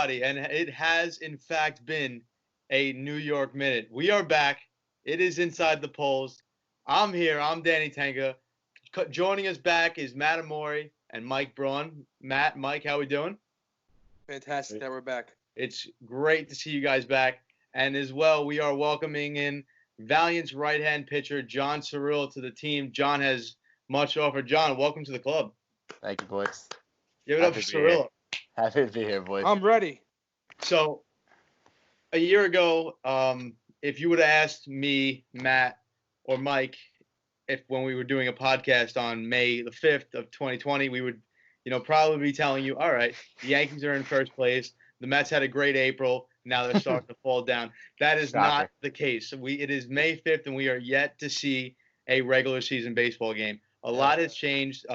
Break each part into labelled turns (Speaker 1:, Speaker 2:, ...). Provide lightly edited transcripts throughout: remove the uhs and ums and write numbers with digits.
Speaker 1: everybody, and it has in fact been a New York minute. We are back. It is Inside the Polls. I'm here. I'm Danny Tenga. Joining us back is Matt Amori and Mike Braun. Matt, Mike, how we doing?
Speaker 2: Fantastic that we're back.
Speaker 1: It's great to see you guys back. And as well, we are welcoming in Valiant's right-hand pitcher, John Cirillo, to the team. John has much to offer. John, welcome to the club.
Speaker 3: Thank you, boys.
Speaker 1: Give it up for Cirillo.
Speaker 3: Happy to be here, boys.
Speaker 2: I'm ready.
Speaker 1: So, a year ago, if you would have asked me, Matt, or Mike, when we were doing a podcast on May the 5th of 2020, we would, probably be telling you, all right, the Yankees are in first place. The Mets had a great April. Now they're starting to fall down. That is not the case. It is May 5th, and we are yet to see a regular season baseball game. A lot has changed.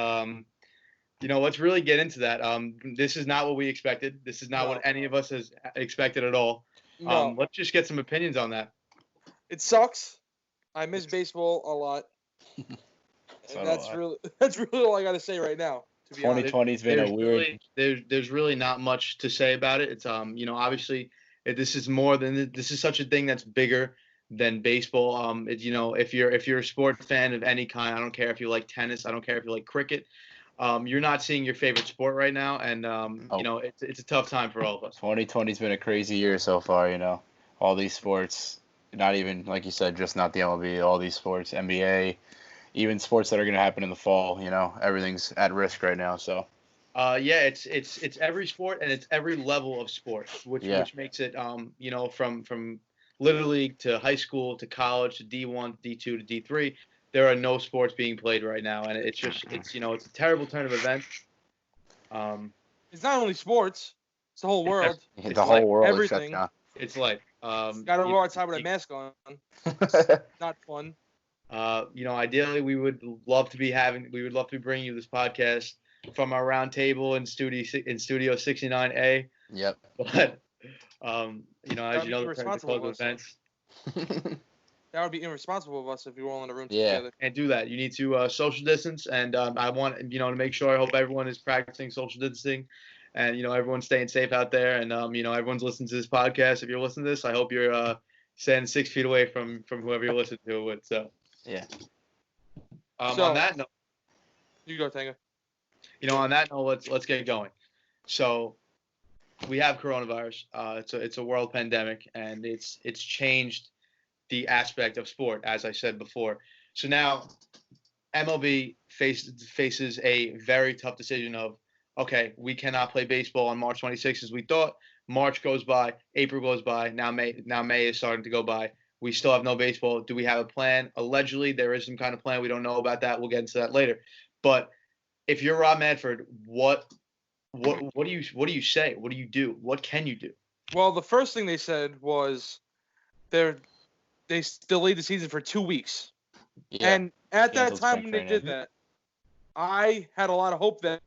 Speaker 1: Let's really get into that. This is not what we expected. This is not what any of us has expected at all.
Speaker 2: No.
Speaker 1: Let's just get some opinions on that.
Speaker 2: It sucks. I miss baseball a lot. And that's really all I got to say right now.
Speaker 3: 2020's been a weird.
Speaker 1: There's really not much to say about it. It's obviously this is such a thing that's bigger than baseball. If you're a sport fan of any kind, I don't care if you like tennis, I don't care if you like cricket. You're not seeing your favorite sport right now, and it's a tough time for all of us.
Speaker 3: 2020's been a crazy year so far. All these sports, not even like you said, just not the MLB. All these sports, NBA, even sports that are going to happen in the fall. Everything's at risk right now. So.
Speaker 1: It's every sport and it's every level of sport, which makes it from Little League to high school to college to D1, D2 to D3. There are no sports being played right now, and it's a terrible turn of events.
Speaker 2: It's not only sports; it's the whole world.
Speaker 3: The whole world.
Speaker 2: Everything.
Speaker 1: It's life.
Speaker 2: Got to go outside with a mask on. Not fun.
Speaker 1: Ideally, we would love to be bringing you this podcast from our round table in Studio 69A.
Speaker 3: Yep.
Speaker 1: But as the events.
Speaker 2: That would be irresponsible of us if we were all in a room together.
Speaker 1: Can't do that. You need to social distance, and I want to make sure. I hope everyone is practicing social distancing, and everyone's staying safe out there, and everyone's listening to this podcast. If you're listening to this, I hope you're staying 6 feet away from whoever you're listening to it with. So
Speaker 3: yeah.
Speaker 1: On that note,
Speaker 2: you go, Tenga.
Speaker 1: On that note, let's get going. So we have coronavirus. It's a world pandemic, and it's changed the aspect of sport, as I said before. So now MLB faces a very tough decision of, okay, we cannot play baseball on March 26th as we thought. March goes by, April goes by, now May is starting to go by. We still have no baseball. Do we have a plan? Allegedly, there is some kind of plan. We don't know about that. We'll get into that later. But if you're Rob Manfred, what do you say? What do you do? What can you do?
Speaker 2: Well, the first thing they said was they delayed the season for 2 weeks. Yeah. And at that time when they did that, I had a lot of hope that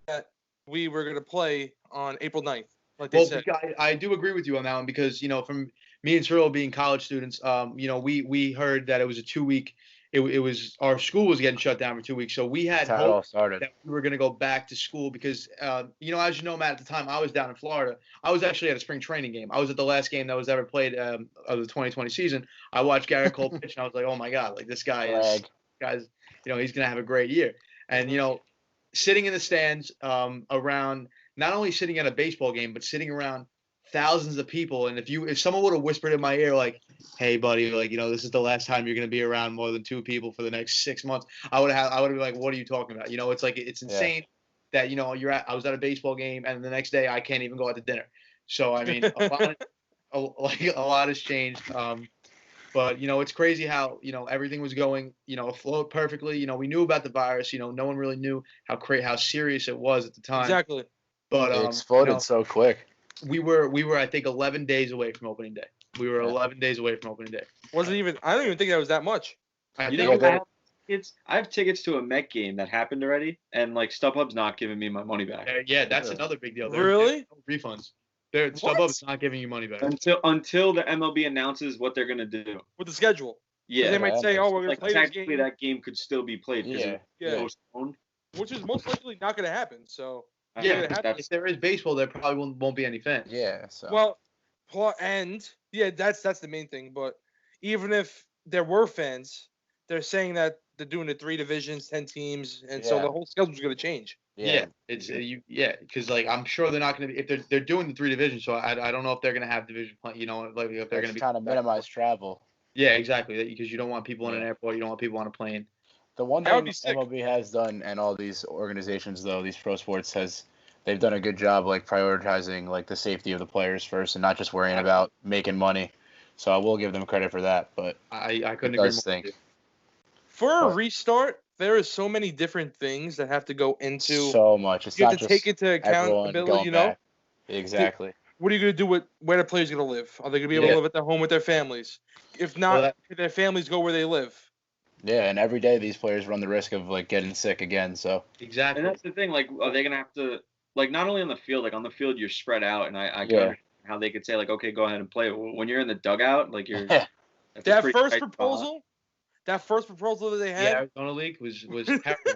Speaker 2: we were going to play on April 9th, like they said.
Speaker 1: I do agree with you on that one because, from me and Cirillo being college students, we heard that it was a 2-week. It was our school was getting shut down for 2 weeks, so we had hope that we were going to go back to school because, as you know, Matt, at the time I was down in Florida. I was actually at a spring training game. I was at the last game that was ever played of the 2020 season. I watched Garrett Cole pitch, and I was like, oh my God, like this guy's, he's going to have a great year. And sitting in the stands around, not only sitting at a baseball game, but sitting around thousands of people, and if someone would have whispered in my ear like, hey buddy, like this is the last time you're going to be around more than 2 people for the next 6 months, I would be like, what are you talking about? It's like it's insane that I was at a baseball game and the next day I can't even go out to dinner. So I mean a lot has changed, but it's crazy how everything was going afloat perfectly. We knew about the virus, no one really knew how serious it was at the time.
Speaker 2: Exactly.
Speaker 1: But
Speaker 3: it exploded so quick.
Speaker 1: We were I think 11 days away from opening day. We were 11 days away from opening day.
Speaker 2: Wasn't even. I don't even think that was that much.
Speaker 4: I have tickets to a Met game that happened already, and like StubHub's not giving me my money back.
Speaker 1: That's another big deal.
Speaker 2: Really?
Speaker 1: Refunds. StubHub's not giving you money back
Speaker 4: until the MLB announces what they're gonna do
Speaker 2: with the schedule.
Speaker 4: Yeah,
Speaker 2: they might say, "Oh, we're gonna play this
Speaker 4: game." Technically, that game could still be played.
Speaker 2: Yeah. Which is most likely not gonna happen. So.
Speaker 1: Yeah, if there is baseball, there probably won't be any fans.
Speaker 3: Yeah. So.
Speaker 2: Well, and yeah, that's the main thing. But even if there were fans, they're saying that they're doing the 3 divisions, 10 teams, and so the whole schedule's going to change.
Speaker 1: Yeah, it's because like I'm sure they're not going to be if they're doing the 3 divisions. So I don't know if they're going to have division play. You know, like if they're going to be
Speaker 3: trying to minimize travel.
Speaker 1: Yeah, exactly. Because you don't want people in an airport. You don't want people on a plane.
Speaker 3: The one thing MLB has done, and all these organizations, though, these pro sports they've done a good job, like prioritizing like the safety of the players first, and not just worrying about making money. So I will give them credit for that. But
Speaker 1: I couldn't agree more.
Speaker 2: For a restart, there are so many different things that have to go into.
Speaker 3: So much. It's
Speaker 2: you
Speaker 3: not
Speaker 2: have to
Speaker 3: just
Speaker 2: take into accountability. You know.
Speaker 3: Back. Exactly.
Speaker 2: What are you going to do with where the players are going to live? Are they going to be able to live at their home with their families? If not, their families go where they live.
Speaker 3: Yeah, and every day these players run the risk of like getting sick again. So
Speaker 1: exactly,
Speaker 4: and that's the thing. Like, are they going to have to not only on the field? Like on the field, you're spread out, and I understand how they could say like, okay, go ahead and play. When you're in the dugout, like you're
Speaker 2: that first proposal that they had,
Speaker 1: Arizona League was terrible.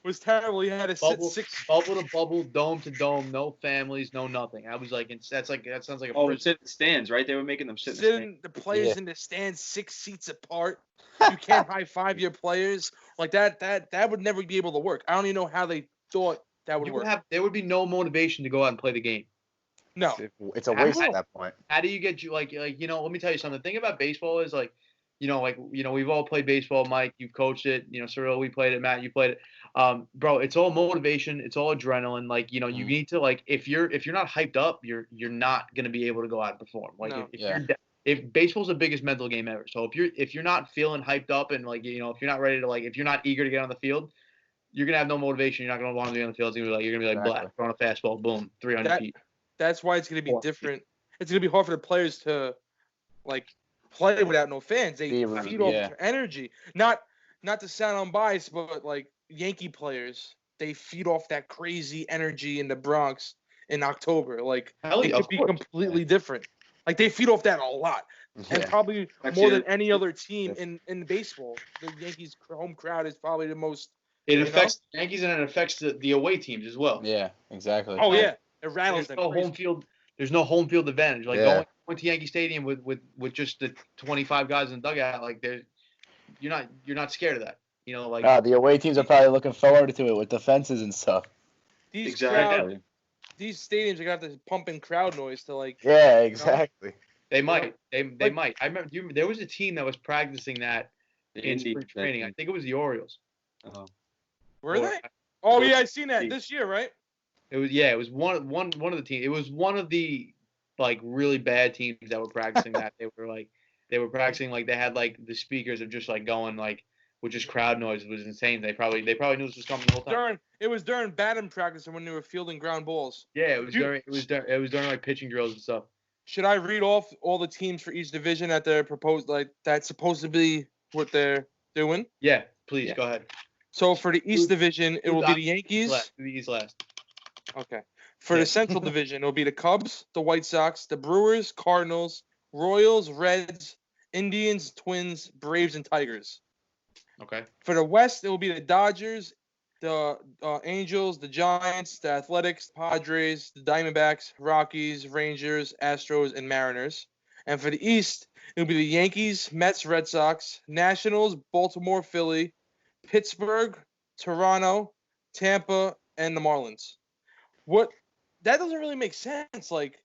Speaker 2: Was terrible. You had to sit
Speaker 1: bubble to bubble, dome to dome, no families, no nothing. I was like, that sounds like a prison.
Speaker 4: Sit in the stands, right? They were making them sit in the stands.
Speaker 2: The players in the stands 6 seats apart. You can't high five your players like that. That would never be able to work. I don't even know how they thought that would work.
Speaker 1: There would be no motivation to go out and play the game.
Speaker 2: No,
Speaker 3: it's a waste at that point.
Speaker 1: How do you get like you know? Let me tell you something. The thing about baseball is like. We've all played baseball. Mike, you've coached it. Cyril, we played it. Matt, you played it. Bro, it's all motivation. It's all adrenaline. Like, you need to like if you're not hyped up, you're not gonna be able to go out and perform. Like, if baseball's the biggest mental game ever. So if you're not feeling hyped up and like if you're not ready to if you're not eager to get on the field, you're gonna have no motivation. You're not gonna want to be on the field. You're gonna be like black, throwing a fastball, boom, 300 feet.
Speaker 2: That's why it's gonna be different. It's gonna be hard for the players to play without no fans. They feed off their energy. Not to sound unbiased, but like Yankee players, they feed off that crazy energy in the Bronx in October. Like it could be completely different. Like they feed off that a lot, and probably more than any other team in baseball. The Yankees' home crowd is probably the most.
Speaker 1: It affects the Yankees and it affects the away teams as well.
Speaker 3: Yeah, exactly.
Speaker 2: Oh yeah, it rattles
Speaker 1: them. There's no home field advantage. Like going to Yankee Stadium with just the 25 guys in the dugout, like you're not scared of that.
Speaker 3: The away teams are probably looking forward to it with the fences and stuff.
Speaker 2: These stadiums are gonna have to pump in crowd noise to like.
Speaker 3: Yeah, exactly.
Speaker 1: They might. They might. I remember there was a team that was practicing that in spring training. I think it was the Orioles.
Speaker 2: Were they? Oh yeah, I seen that this year, right?
Speaker 1: It was one of the teams. It was one of the like really bad teams that were practicing that. They were practicing like they had like the speakers of just like going like with just crowd noise. It was insane. They probably knew this was coming the whole time.
Speaker 2: It was during batting practice and when they were fielding ground balls.
Speaker 1: Yeah, it was during like pitching drills and stuff.
Speaker 2: Should I read off all the teams for each division that they're proposed like that's supposed to be what they're doing?
Speaker 1: Yeah, please go ahead.
Speaker 2: So for the East Division, it will be the Yankees.
Speaker 1: The East last.
Speaker 2: Okay. For the Central Division, it'll be the Cubs, the White Sox, the Brewers, Cardinals, Royals, Reds, Indians, Twins, Braves, and Tigers.
Speaker 1: Okay.
Speaker 2: For the West, it will be the Dodgers, the Angels, the Giants, the Athletics, Padres, the Diamondbacks, Rockies, Rangers, Astros, and Mariners. And for the East, it will be the Yankees, Mets, Red Sox, Nationals, Baltimore, Philly, Pittsburgh, Toronto, Tampa, and the Marlins. That doesn't really make sense. Like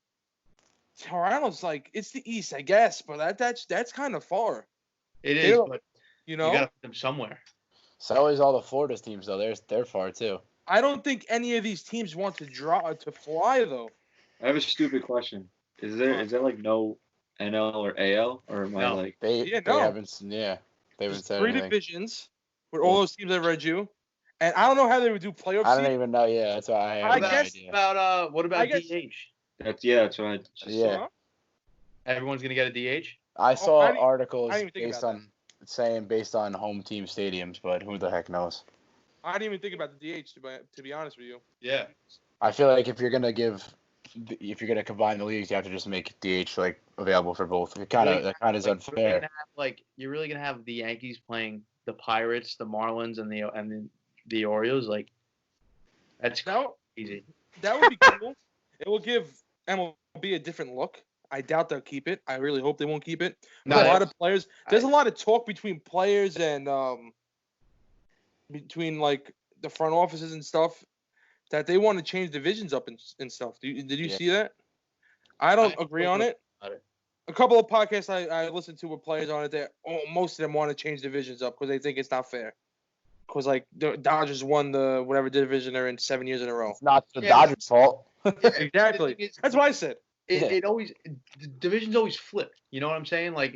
Speaker 2: Toronto's like it's the East, I guess, but that's kind of far.
Speaker 1: It is, but
Speaker 2: you
Speaker 1: gotta put them somewhere.
Speaker 3: So is all the Florida's teams though. They're far too.
Speaker 2: I don't think any of these teams want to fly though.
Speaker 4: I have a stupid question. Is there like no NL or AL or am I like
Speaker 3: they haven't said
Speaker 2: 3 divisions with all those teams I read you. And I don't know how they would do playoffs.
Speaker 3: I don't even know. Yeah, that's why I
Speaker 2: guess
Speaker 3: no
Speaker 1: idea. What about DH?
Speaker 4: That's what I just
Speaker 3: saw.
Speaker 1: Everyone's gonna get a DH.
Speaker 3: I saw articles based on home team stadiums, but who the heck knows?
Speaker 2: I didn't even think about the DH to be honest with you.
Speaker 1: Yeah.
Speaker 3: I feel like if you're gonna combine the leagues, you have to just make DH like available for both. That kind of is unfair.
Speaker 1: You're really gonna have the Yankees playing the Pirates, the Marlins, and the Orioles. Like that's easy.
Speaker 2: That would be cool. It will give MLB a different look. I doubt they'll keep it. I really hope they won't keep it.
Speaker 1: No,
Speaker 2: a lot of players. There's a lot of talk between players and between like the front offices and stuff that they want to change divisions up and stuff. Did you see that? I don't agree on it. A couple of podcasts I listened to with players on it, most of them want to change divisions up because they think it's not fair. Because like the Dodgers won the whatever division they're in 7 years in a row.
Speaker 3: It's not the Dodgers' fault.
Speaker 2: Exactly. That's what I said.
Speaker 1: It always the divisions always flip. You know what I'm saying? Like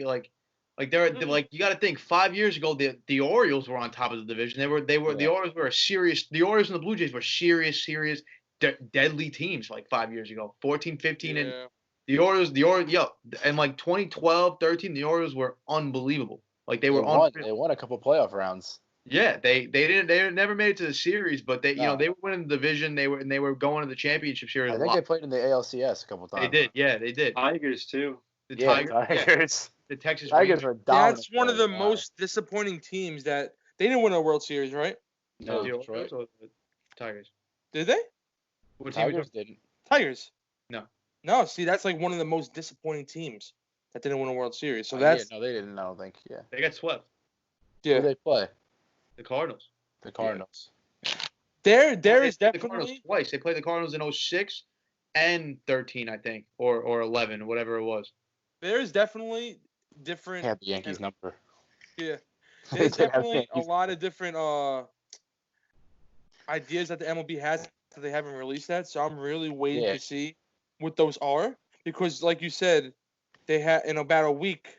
Speaker 1: they're like you got to think 5 years ago the Orioles were on top of the division. The Orioles were the Orioles and the Blue Jays were serious deadly teams like 5 years ago. 14, 15 and the Orioles and like 2012, 13 the Orioles were unbelievable. Like they won
Speaker 3: a couple playoff rounds.
Speaker 1: Yeah, they never made it to the series, but they were winning the division. They were going to the championship series.
Speaker 3: I think they played in the ALCS a couple times.
Speaker 1: They did, yeah, they did.
Speaker 4: Tigers too.
Speaker 1: The Tigers.
Speaker 3: Yeah.
Speaker 1: The Texas
Speaker 3: Tigers were dominant.
Speaker 2: That's one of the most disappointing teams that they didn't win a World Series, right?
Speaker 1: No, Detroit. Or the Tigers.
Speaker 2: Did they?
Speaker 3: What Tigers didn't.
Speaker 2: Tigers.
Speaker 1: No.
Speaker 2: See, that's like one of the most disappointing teams that didn't win a World Series. So
Speaker 3: they didn't. I don't think. Yeah.
Speaker 1: They got swept.
Speaker 2: Yeah.
Speaker 3: Who did they play?
Speaker 1: The Cardinals.
Speaker 3: The Cardinals.
Speaker 2: Yeah. There is definitely
Speaker 1: the Cardinals twice. They played the Cardinals in 06 and 13, I think, or 11, whatever it was.
Speaker 2: There's definitely different.
Speaker 3: They have the Yankees number.
Speaker 2: Yeah. There's definitely a lot of different ideas that the MLB has that they haven't released that. So I'm really waiting to see what those are because, like you said, they have in about a week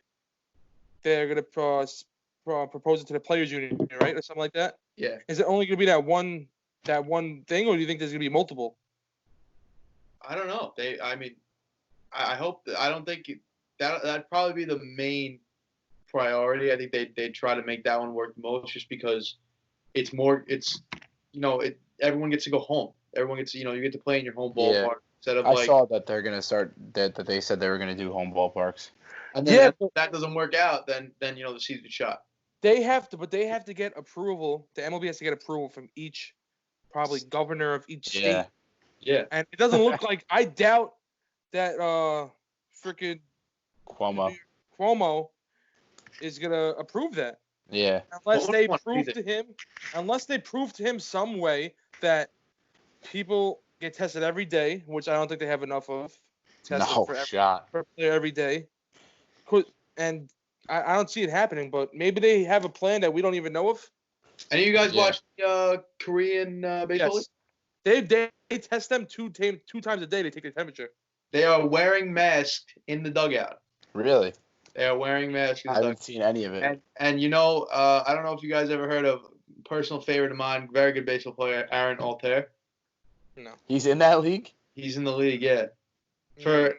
Speaker 2: they're gonna propose it to the players' union, right, or something like that.
Speaker 1: Yeah.
Speaker 2: Is it only gonna be that one thing, or do you think there's gonna be multiple?
Speaker 1: I don't know. I hope. I don't think that'd probably be the main priority. I think they try to make that one work most, just because it's more. It's everyone gets to go home. Everyone gets you get to play in your home ballpark instead of
Speaker 3: I saw that they're gonna start that they said they were gonna do home ballparks.
Speaker 1: And then if that doesn't work out, then the season's shot.
Speaker 2: They have to get approval. The MLB has to get approval from each, probably governor of each state.
Speaker 1: Yeah.
Speaker 2: And it doesn't look like. I doubt that freaking Cuomo is gonna approve that.
Speaker 3: Yeah.
Speaker 2: Unless they prove to him some way that people get tested every day, which I don't think they have enough of. For every day. And I don't see it happening, but maybe they have a plan that we don't even know of.
Speaker 1: Any of you guys watch Korean baseball?
Speaker 2: Yes. They test them two times a day. They take their temperature.
Speaker 1: They are wearing masks in the dugout.
Speaker 3: Really?
Speaker 1: They are wearing masks in the dugout.
Speaker 3: I haven't seen any of it.
Speaker 1: And I don't know if you guys ever heard of a personal favorite of mine, very good baseball player, Aaron Altair.
Speaker 2: No.
Speaker 3: He's in that league?
Speaker 1: He's in the league, yeah. For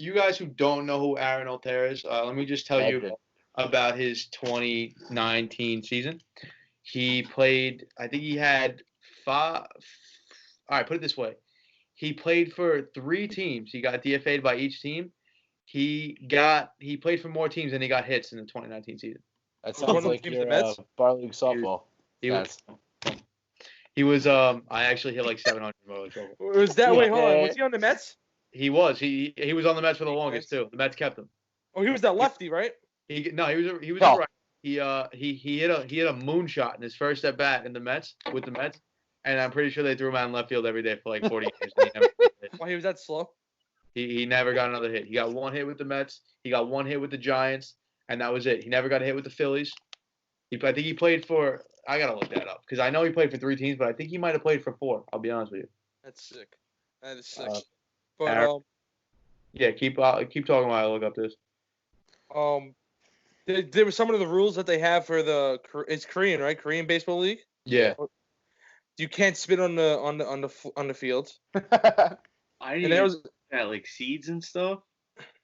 Speaker 1: you guys who don't know who Aaron Altair is, let me just tell you about his 2019 season. He played, I think he had 5. All right, put it this way. He played for 3 teams. He got DFA'd by each team. He played for more teams than he got hits in the 2019 season.
Speaker 3: That sounds like your bar league softball.
Speaker 1: He was I actually hit like 700 miles.
Speaker 2: Was that way? Hold on. Was he on the Mets?
Speaker 1: He was. He was on the Mets for the longest too. The Mets kept him.
Speaker 2: Oh, he was that lefty, right?
Speaker 1: He was right. He hit a moonshot in his first at bat in the Mets with the Mets, and I'm pretty sure they threw him out in left field every day for like 40 years.
Speaker 2: Why he was that slow?
Speaker 1: He never got another hit. He got 1 hit with the Mets. He got 1 hit with the Giants, and that was it. He never got a hit with the Phillies. I think he played for. I gotta look that up because I know he played for 3 teams, but I think he might have played for 4. I'll be honest with you.
Speaker 2: That's sick. That is sick. But
Speaker 1: yeah, keep talking while I look up this.
Speaker 2: There were some of the rules that they have for it's Korean, right? Korean baseball league.
Speaker 1: Yeah.
Speaker 2: You can't spit on the field.
Speaker 4: I didn't even that like seeds and stuff.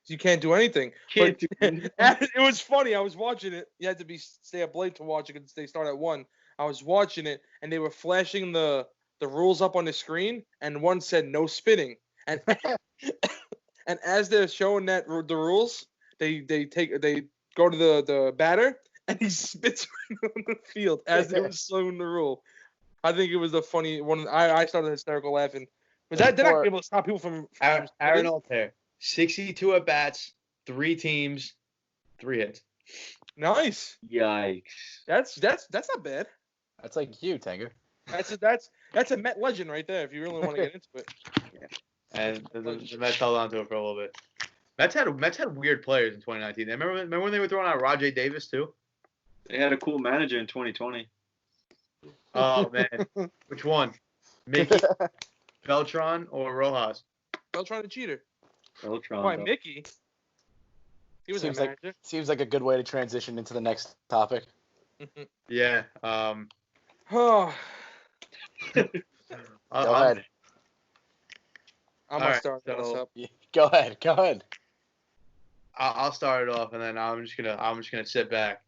Speaker 2: You can't do anything. It was funny. I was watching it. You had to stay up late to watch it because they start at 1. I was watching it, and they were flashing the rules up on the screen, and one said no spitting. And and as they're showing the rules, they go to the batter, and he spits on the field as they were showing the rule. I think it was the funny one. I started hysterical laughing. But they're not able to stop people from
Speaker 1: Aaron Altair, 62 at bats, 3 teams, 3 hits.
Speaker 2: Nice.
Speaker 4: Yikes.
Speaker 2: That's not bad.
Speaker 3: That's like you, Tanger.
Speaker 2: That's a Met legend right there. If you really want to get into it.
Speaker 1: Yeah. And the Mets held on to it for a little bit. Mets had weird players in 2019. Remember when they were throwing out Rajay Davis too?
Speaker 4: They had a cool manager in 2020.
Speaker 1: Oh man, which one? Mickey, Beltran, or Rojas?
Speaker 2: Beltran the cheater.
Speaker 4: Beltran.
Speaker 2: Why Mickey? He was a manager.
Speaker 3: Seems like a good way to transition into the next topic.
Speaker 1: Yeah.
Speaker 2: Oh.
Speaker 3: Go ahead.
Speaker 2: I'm gonna start this up.
Speaker 3: Go ahead.
Speaker 1: I'll start it off, and then I'm just gonna sit back.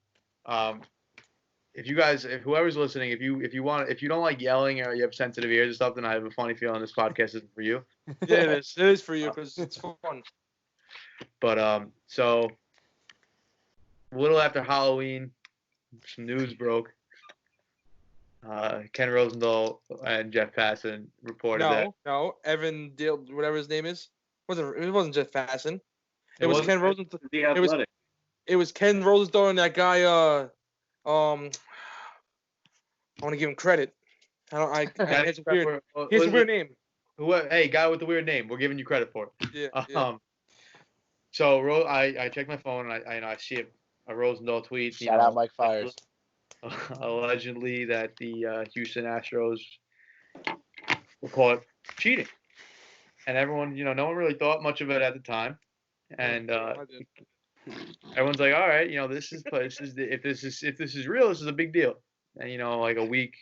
Speaker 1: If whoever's listening, if you don't like yelling or you have sensitive ears or stuff, then I have a funny feeling this podcast isn't for you.
Speaker 2: Yeah, it is. It is for you because it's fun.
Speaker 1: But so a little after Halloween, some news broke. Ken Rosenthal and Jeff Passan reported that.
Speaker 2: No, Evan Dale, whatever his name is, it wasn't Jeff Passan. It was Ken Rosenthal. It was Ken Rosenthal and that guy. I want to give him credit. It's a weird name.
Speaker 1: Hey, guy with the weird name. We're giving you credit for
Speaker 2: it. Yeah.
Speaker 1: So I checked my phone and I see a Rosenthal tweet.
Speaker 3: Shout out Mike Fires.
Speaker 1: Allegedly that the Houston Astros were caught cheating, and everyone, no one really thought much of it at the time, and everyone's like, all right, if this is real, this is a big deal, and like a week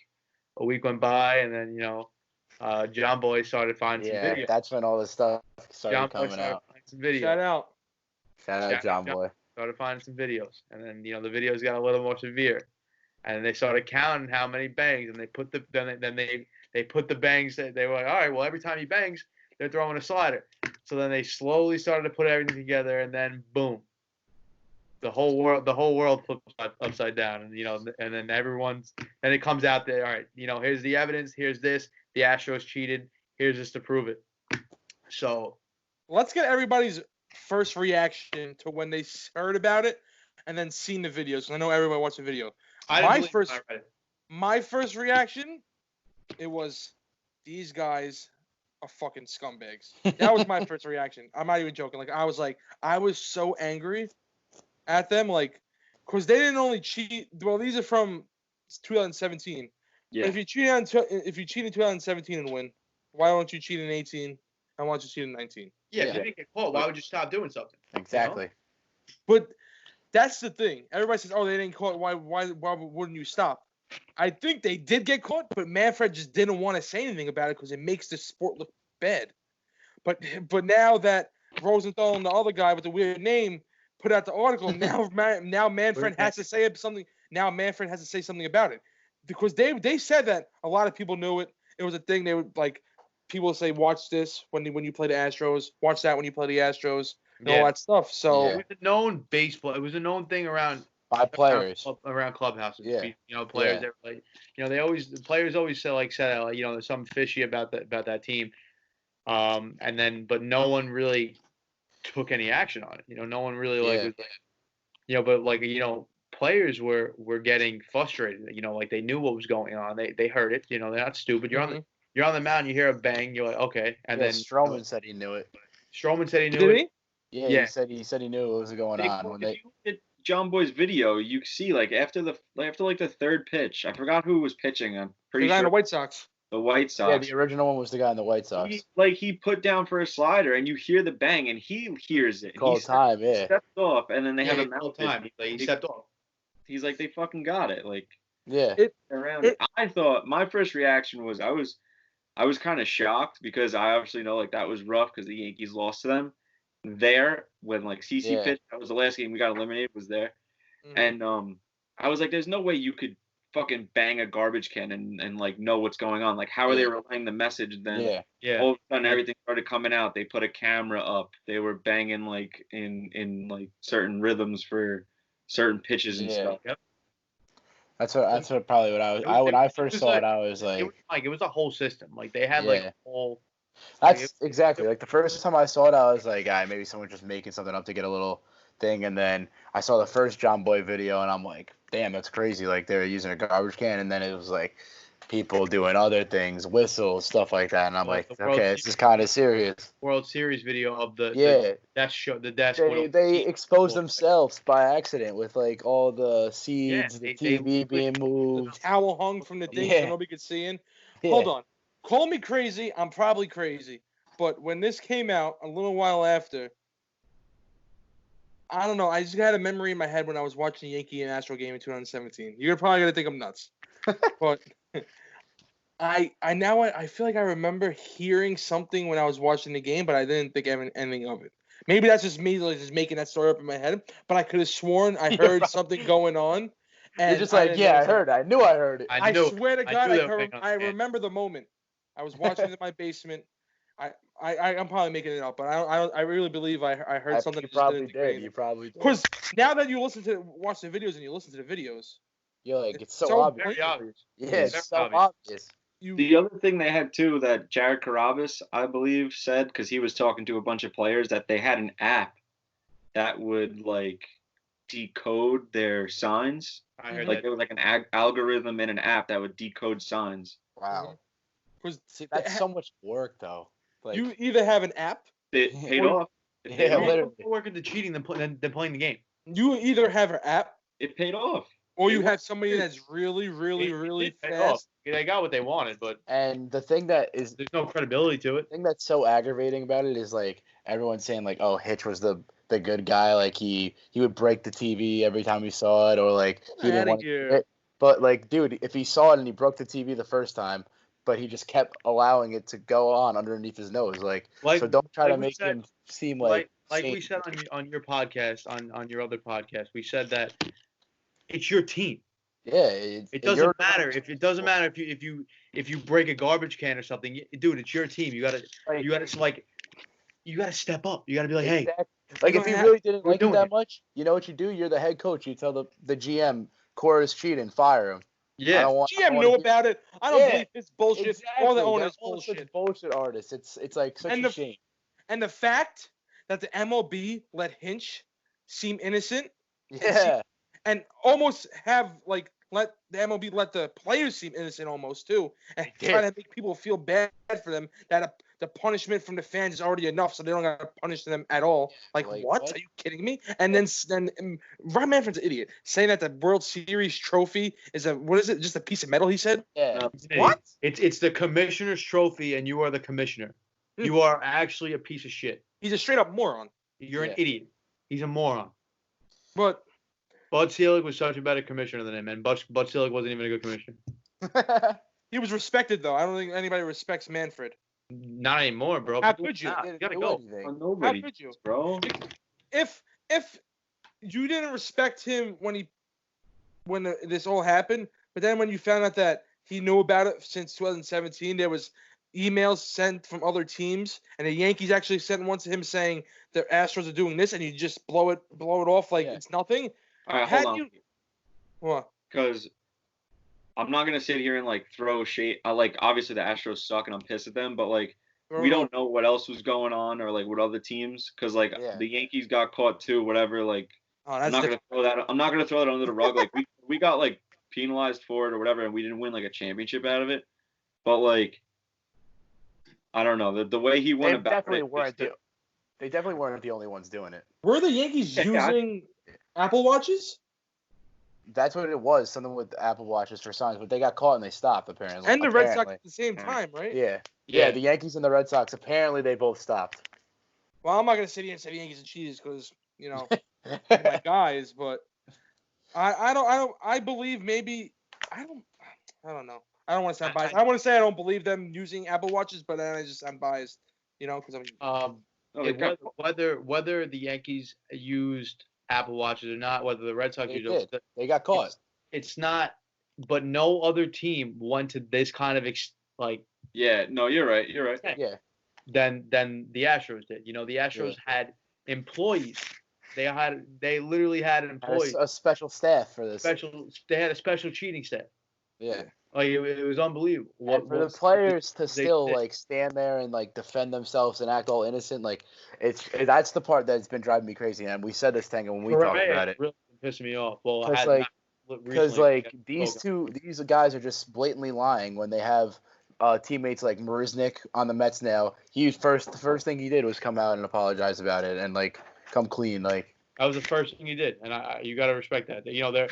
Speaker 1: went by, and then John Boy started finding some videos.
Speaker 3: That's when all this stuff started coming out.
Speaker 1: Some videos.
Speaker 2: Shout out
Speaker 3: John Boy.
Speaker 1: Started finding some videos, and then the videos got a little more severe. And they started counting how many bangs, and they put the bangs. They were like, all right, well, every time he bangs, they're throwing a slider. So then they slowly started to put everything together, and then boom, the whole world flipped upside down, and then then it comes out that, all right, here's the evidence, here's this, the Astros cheated, here's this to prove it. So
Speaker 2: let's get everybody's first reaction to when they heard about it, and then seen the videos. I know everybody watched the video. My first reaction, it was, these guys are fucking scumbags. That was my first reaction. I'm not even joking. I was so angry at them, because they didn't only cheat. Well, these are from 2017. Yeah. But if you cheat in 2017 and win, why don't you cheat in 18? And why don't you cheat in 19?
Speaker 1: Yeah, if you didn't get caught, why would you stop doing something?
Speaker 3: Exactly.
Speaker 2: But that's the thing. Everybody says, "Oh, they didn't caught. Why wouldn't you stop?" I think they did get caught, but Manfred just didn't want to say anything about it because it makes the sport look bad. But now that Rosenthal and the other guy with the weird name put out the article, now Manfred has to say something. Now Manfred has to say something about it because they said that a lot of people knew it. It was a thing. They would people say, "Watch this when you play the Astros. Watch that when you play the Astros." And all that stuff. So
Speaker 1: it was a known baseball. It was a known thing around
Speaker 3: players
Speaker 1: around clubhouses.
Speaker 3: Yeah.
Speaker 1: Players that the players always said there's something fishy about that team. But no one really took any action on it. No one really players were getting frustrated. They knew what was going on. They heard it. They're not stupid. You're on the mound. You hear a bang. You're like, okay. And then
Speaker 3: Stroman said he knew it.
Speaker 1: Stroman said he knew
Speaker 2: it.
Speaker 1: Did he?
Speaker 3: Yeah, he said he knew what was going on.
Speaker 4: If you look at John Boy's video, you see after the third pitch, I forgot who was pitching. I'm pretty sure
Speaker 2: the White Sox.
Speaker 4: The White Sox.
Speaker 3: Yeah, the original one was the guy in the White Sox.
Speaker 4: He put down for a slider, and you hear the bang, and he hears it.
Speaker 3: Called time,
Speaker 4: He stepped off, and then they have a
Speaker 1: mouth time. He stepped off.
Speaker 4: He's like, they fucking got it.
Speaker 2: Around
Speaker 4: it. I thought my first reaction was I was kind of shocked because I obviously know that was rough because the Yankees lost to them. There when CC pitched, that was the last game we got eliminated, was there. And I was like, there's no way you could fucking bang a garbage can and know what's going on. How are they relaying the message then? All of a sudden everything started coming out. They put a camera up. They were banging in certain rhythms for certain pitches and stuff.
Speaker 1: Yep.
Speaker 3: That's probably what when I first saw it, I was like,
Speaker 1: it was a whole system. Like they had like a whole.
Speaker 3: That's exactly like the first time I saw it, I was like, maybe someone's just making something up to get a little thing. And then I saw the first John Boy video, and I'm like, damn, that's crazy. Like they're using a garbage can, and then it was like people doing other things, whistles, stuff like that. And I'm like, okay, this is kind of serious.
Speaker 1: World Series video of the death.
Speaker 3: They exposed themselves by accident with like all the seeds, the TV being moved,
Speaker 2: the towel hung from the thing so nobody could see in. Hold on. Call me crazy. I'm probably crazy. But when this came out a little while after, I don't know. I just had a memory in my head when I was watching the Yankee and Astro game in 2017. You're probably going to think I'm nuts. But I feel like I remember hearing something when I was watching the game, but I didn't think anything of it. Maybe that's just me just making that story up in my head. But I could have sworn I heard something going on.
Speaker 3: And you're just like, I heard it. I knew I heard it.
Speaker 2: I swear to God, I remember the moment. I was watching it in my basement. I'm probably making it up, but I really believe I heard something.
Speaker 3: You probably did. You probably did.
Speaker 2: Because now that you watch the videos and you listen to the videos,
Speaker 3: you're like, it's so obvious. Yeah, it's so obvious.
Speaker 4: The other thing they had too that Jared Carrabis, I believe, said because he was talking to a bunch of players that they had an app that would like decode their signs. There was like an algorithm in an app that would decode signs.
Speaker 3: Wow. See, that's so much work, though. Like,
Speaker 2: you either have an app.
Speaker 4: It paid off.
Speaker 1: Literally. More work into cheating than playing the game.
Speaker 2: You either have an app.
Speaker 4: It paid off.
Speaker 2: Or you have somebody that's really, really, really fast.
Speaker 1: They got what they wanted, but
Speaker 3: the thing that is
Speaker 1: there's no credibility to it.
Speaker 3: The thing that's so aggravating about it is like everyone's saying like, oh, Hitch was the good guy, like he would break the TV every time he saw it, or like he didn't want to. But like, dude, if he saw it and he broke the TV the first time, but he just kept allowing it to go on underneath his nose, so don't try to make him seem like
Speaker 1: we said on your podcast, on your other podcast, we said that it's your team.
Speaker 3: Yeah,
Speaker 1: it doesn't matter if you break a garbage can or something, dude. It's your team. You gotta step up. You gotta be like, hey,
Speaker 3: like if you really didn't like it that much, you know what you do? You're the head coach. You tell the GM Cora is cheating, fire him.
Speaker 2: Yeah, GM knew about it. I don't believe this bullshit.
Speaker 3: Exactly.
Speaker 2: All the owners bullshit.
Speaker 3: Bullshit artists. It's like such a shame.
Speaker 2: And the fact that the MLB let Hinch seem innocent.
Speaker 3: Yeah.
Speaker 2: And almost have let the MLB let the players seem innocent almost too, and try to make people feel bad for them. That the punishment from the fans is already enough, so they don't got to punish them at all. Like what? Are you kidding me? And then Rob Manfred's an idiot, saying that the World Series trophy is just a piece of metal. He said.
Speaker 3: Yeah.
Speaker 2: What?
Speaker 1: It's the commissioner's trophy, and you are the commissioner. You are actually a piece of shit.
Speaker 2: He's a straight up moron.
Speaker 1: You're an idiot. He's a moron.
Speaker 2: But
Speaker 1: Bud Selig was such a better commissioner than him, and Bud Selig wasn't even a good commissioner.
Speaker 2: He was respected, though. I don't think anybody respects Manfred.
Speaker 1: Not anymore, bro.
Speaker 2: How could you?
Speaker 1: You gotta go.
Speaker 4: Nobody,
Speaker 2: how could you,
Speaker 4: bro?
Speaker 2: If you didn't respect him when this all happened, but then when you found out that he knew about it since 2017, there was emails sent from other teams, and the Yankees actually sent one to him saying the Astros are doing this, and you just blow it off like it's nothing.
Speaker 4: All right, hold on.
Speaker 2: What?
Speaker 4: Because I'm not gonna sit here and throw shade. Obviously the Astros suck and I'm pissed at them, but we don't know what else was going on or what other teams. Because the Yankees got caught too. Whatever. I'm not gonna throw that. I'm not gonna throw that under the rug. We got penalized for it or whatever, and we didn't win a championship out of it. But I don't know the way he went about it.
Speaker 3: They definitely weren't the only ones doing it.
Speaker 2: Were the Yankees using Apple Watches?
Speaker 3: That's what it was, something with Apple Watches for signs, but they got caught and they stopped, apparently.
Speaker 2: And the Red Sox at the same time, right?
Speaker 3: Yeah, the Yankees and the Red Sox, apparently they both stopped.
Speaker 2: Well, I'm not going to sit here and say the Yankees and cheese because, they're my guys, but I believe maybe, I don't know. I don't want to sound biased. I want to say I don't believe them using Apple Watches, but then I'm biased, because I'm...
Speaker 1: whether the Yankees used Apple Watches or not, whether the Red Sox used them,
Speaker 3: they got caught.
Speaker 1: It's not, but no other team went to this kind of
Speaker 4: Yeah, no, you're right.
Speaker 3: Yeah.
Speaker 1: Than the Astros did. The Astros had employees They literally had employees,
Speaker 3: a special staff for this.
Speaker 1: They had a special cheating staff.
Speaker 3: Yeah.
Speaker 1: Like it was unbelievable.
Speaker 3: And for the players to still like stand there and like defend themselves and act all innocent, like that's the part that's been driving me crazy. And we said this thing when we talked about it.
Speaker 1: Really pissing me off. Well,
Speaker 3: because these guys are just blatantly lying when they have teammates like Marisnik on the Mets now. The first thing he did was come out and apologize about it and like come clean. Like
Speaker 1: that was the first thing he did, and you got to respect that. You know, there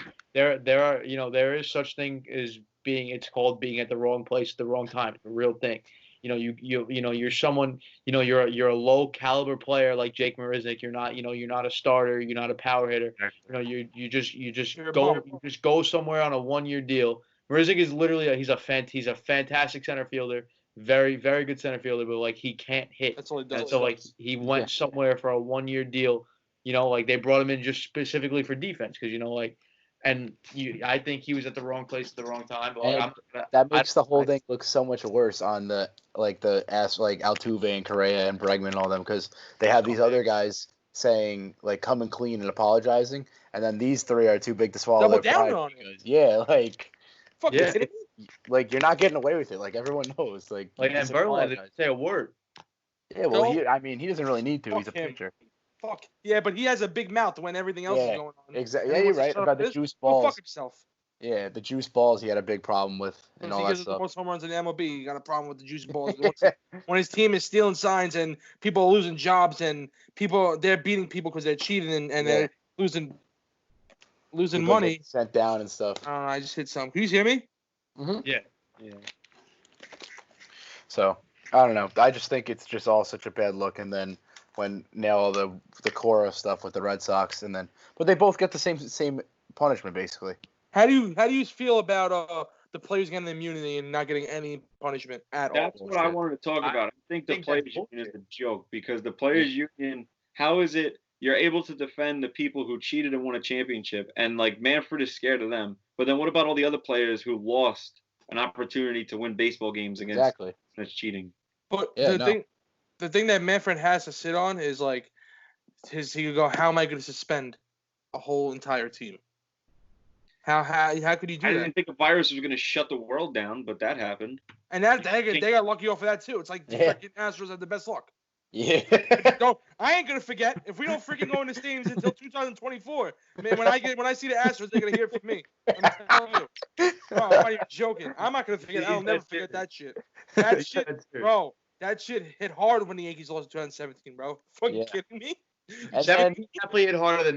Speaker 1: are there is such thing as it's called being at the wrong place at the wrong time. It's a real thing. You know, you're someone, you're a low caliber player like Jake Marisnik. You're not a starter. You're not a power hitter. You just go somewhere on a 1-year deal. Marisnik is literally he's a fantastic center fielder, very very good center fielder, but like he can't hit.
Speaker 2: That's all he does.
Speaker 1: And so like he went somewhere for a 1-year deal. Like they brought him in just specifically for defense because I think he was at the wrong place at the wrong time. But
Speaker 3: that makes the whole thing look so much worse on the Altuve and Correa and Bregman and all them because they have these other guys saying like coming clean and apologizing, and then these three are too big to swallow.
Speaker 2: Double down on it.
Speaker 3: Yeah, like
Speaker 2: fuck
Speaker 1: yeah.
Speaker 3: Like you're not getting away with it. Like everyone knows. Like
Speaker 1: and Verlander didn't say a word.
Speaker 3: Yeah, well, he doesn't really need to. He's a pitcher.
Speaker 2: Fuck. Yeah, but he has a big mouth when everything else is going on.
Speaker 3: Exactly. Yeah, you're right about the juice balls.
Speaker 2: Fuck himself.
Speaker 3: Yeah, the juice balls he had a big problem with and all that stuff.
Speaker 2: The most home runs in the MLB. He got a problem with the juice balls. When his team is stealing signs and people are losing jobs and they're beating people because they're cheating and they're losing money.
Speaker 3: Sent down and stuff.
Speaker 2: I just hit something. Can you hear me?
Speaker 3: Mm-hmm.
Speaker 1: Yeah.
Speaker 3: So, I don't know. I just think it's just all such a bad look. And then when now the Cora stuff with the Red Sox, but they both get the same punishment basically.
Speaker 2: How do you feel about the players getting immunity and not getting any punishment at all?
Speaker 4: That's what I wanted to talk about. I think the players union is a joke because the players union. How is it you're able to defend the people who cheated and won a championship, and like Manfred is scared of them, but then what about all the other players who lost an opportunity to win baseball games against that's cheating?
Speaker 2: But the thing that Manfred has to sit on is like he could go, how am I going to suspend a whole entire team? How could you do that?
Speaker 4: I didn't think a virus was going to shut the world down, but that happened.
Speaker 2: And they got lucky off of that too. It's like the freaking Astros had the best luck.
Speaker 3: Yeah.
Speaker 2: I ain't gonna forget if we don't freaking go into stadiums until 2024. Man, when I see the Astros, they're gonna hear it from me. I'm telling you. Bro, I'm not even joking. I'm not gonna forget. I'll never forget that shit. That shit, bro. That shit hit hard when the Yankees lost in 2017, bro. Fucking kidding me?
Speaker 1: 17 definitely hit harder than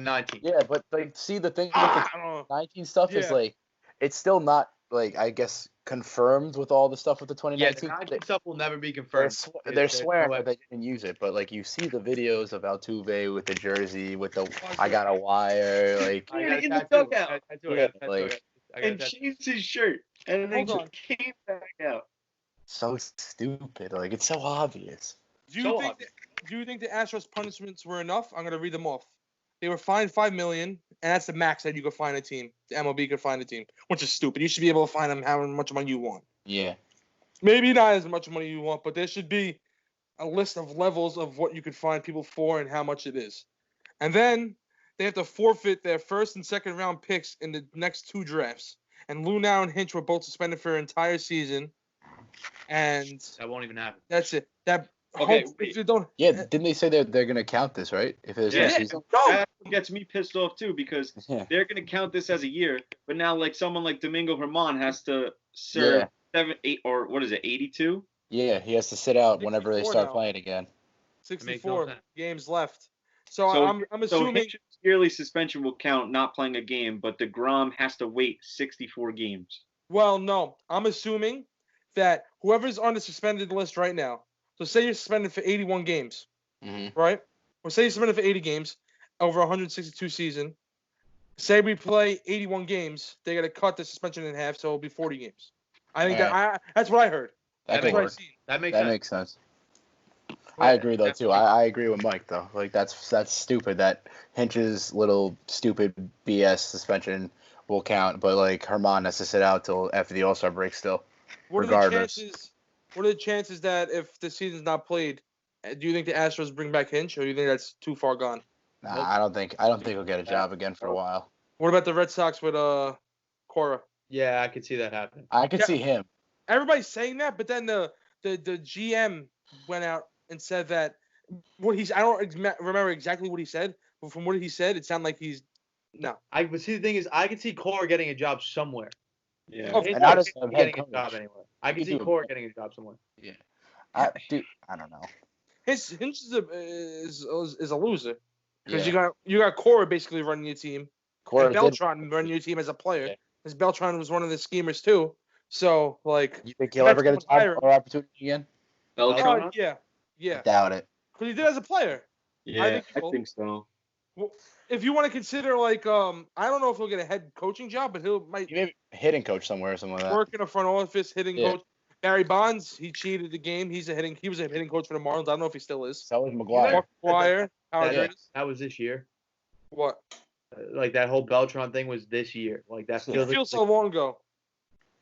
Speaker 1: 19.
Speaker 3: Yeah, but like, see the thing with the 19 stuff is like, it's still not like I guess confirmed with all the stuff with the 2019.
Speaker 1: Yeah, the 19 stuff will never be confirmed.
Speaker 3: They're swearing that they didn't use it, but like you see the videos of Altuve with the jersey with the I got a wire like
Speaker 4: in the dugout. And changed his shirt and then came back out.
Speaker 3: So stupid. Like it's so obvious.
Speaker 2: Do you think the Astros punishments were enough? I'm gonna read them off. They were fined $5 million, and that's the max that you could fine a team. The MLB could fine a team, which is stupid. You should be able to fine them however much money you want.
Speaker 3: Yeah.
Speaker 2: Maybe not as much money you want, but there should be a list of levels of what you could fine people for and how much it is. And then they have to forfeit their first and second round picks in the next 2 drafts. And Lunau and Hinch were both suspended for an entire season. And
Speaker 1: that won't even happen.
Speaker 2: That's it.
Speaker 3: Didn't they say they're gonna count this, right? If it's a season.
Speaker 4: That gets me pissed off too because they're gonna count this as a year, but now like someone like Domingo Germán has to serve 82?
Speaker 3: Yeah, he has to sit out whenever they start playing again.
Speaker 2: 64 games left. So I'm assuming
Speaker 4: yearly suspension will count not playing a game, but DeGrom has to wait 64 games.
Speaker 2: Well, no, I'm assuming that whoever's on the suspended list right now. So say you're suspended for 81 games, right? Or say you're suspended for 80 games over 162 season. Say we play 81 games, they got to cut the suspension in half, so it'll be 40 games. I think that's what I heard.
Speaker 1: That makes sense.
Speaker 3: I agree though too. I agree with Mike though. Like that's stupid that Hinch's little stupid BS suspension will count, but like Germán has to sit out till after the All-Star break still. Regardless.
Speaker 2: What are the chances that if the season's not played, do you think the Astros bring back Hinch, or do you think that's too far gone?
Speaker 3: Nah, I don't think he'll get a job again for a while.
Speaker 2: What about the Red Sox with Cora?
Speaker 1: Yeah, I could see that happening.
Speaker 3: I could see him.
Speaker 2: Everybody's saying that, but then the GM went out and said that I don't remember exactly what he said, but from what he said, it sounded like he's no.
Speaker 1: But see, the thing is, I could see Cora getting a job somewhere.
Speaker 4: Yeah.
Speaker 3: And not as a head coach.
Speaker 1: A job anywhere. I could see Cora getting a job somewhere.
Speaker 3: Yeah. I don't know.
Speaker 2: His Hinch is a loser because you got Cora basically running your team. And Beltran running your team as a player. Yeah. Because Beltran was one of the schemers too. So like,
Speaker 3: you think he'll ever get a job or opportunity again?
Speaker 4: Beltran?
Speaker 2: Yeah.
Speaker 3: I doubt it.
Speaker 2: Because he did as a player.
Speaker 4: Yeah, I think so.
Speaker 2: Well, if you want to consider like I don't know if he'll get a head coaching job, but he
Speaker 3: maybe hitting coach somewhere or something like that.
Speaker 2: Work in a front office, hitting coach. Barry Bonds, he cheated the game. He was a hitting coach for the Marlins. I don't know if he still is.
Speaker 3: So was McGuire.
Speaker 1: That was this year.
Speaker 2: What?
Speaker 1: Like that whole Beltran thing was this year. Like that
Speaker 2: feels so long ago.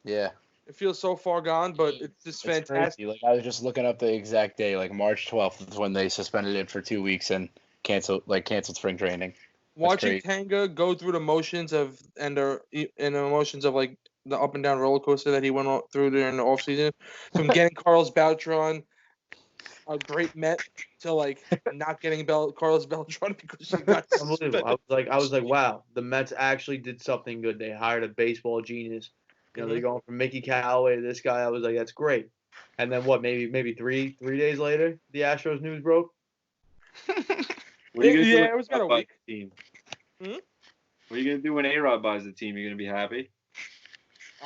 Speaker 3: Yeah.
Speaker 2: It feels so far gone, but it's just fantastic.
Speaker 3: Crazy. Like I was just looking up the exact day, like March 12th is when they suspended it for 2 weeks and canceled spring training.
Speaker 2: Watching Tanga go through the motions of the emotions of like the up and down roller coaster that he went through during the offseason, from getting Carlos Beltran, a great Met, to like not getting Carlos Beltran because she got
Speaker 1: unbelievable. I was like, wow, the Mets actually did something good. They hired a baseball genius. You know, they're going from Mickey Callaway to this guy. I was like, that's great. And then what? Maybe three days later, the Astros news broke.
Speaker 4: What are you gonna do
Speaker 2: it was about a week.
Speaker 4: Team? What are you gonna do when A-Rod buys the team? You're gonna be happy?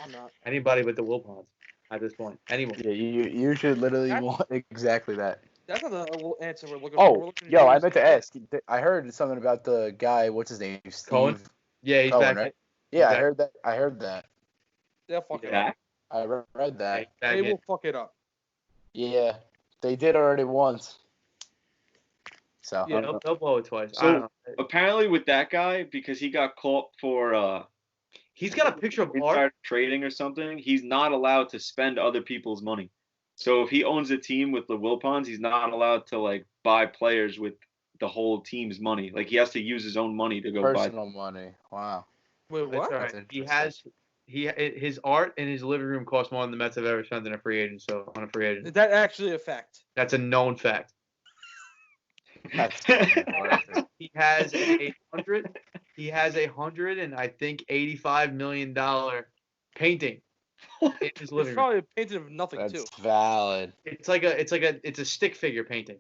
Speaker 2: I'm not.
Speaker 1: Anybody but the Wilpons at this point. Anyone.
Speaker 3: Yeah, you should literally want exactly that.
Speaker 2: That's not the answer we're looking for.
Speaker 3: I meant to ask. I heard something about the guy. What's his name? Steve
Speaker 1: Cohen. Yeah, he's back.
Speaker 3: Right? Yeah, I heard that.
Speaker 2: They'll fuck it up.
Speaker 3: I read that.
Speaker 2: They will fuck it up.
Speaker 3: Yeah, they did already once. So
Speaker 1: yeah, they'll blow it twice.
Speaker 4: So apparently with that guy, because he got caught for
Speaker 1: he's got a picture of art
Speaker 4: trading or something, he's not allowed to spend other people's money. So if he owns a team with the Wilpons, he's not allowed to like buy players with the whole team's money. Like he has to use his own money to go buy
Speaker 3: personal money. Wow.
Speaker 2: Wait, what?
Speaker 1: Right. His art in his living room costs more than the Mets have ever spent on a free agent.
Speaker 2: Is that actually a fact?
Speaker 1: That's a known fact. He has $100 and I think $85 million painting in his living room.
Speaker 2: It's probably a painting of nothing too.
Speaker 3: That's valid.
Speaker 1: It's a stick figure painting.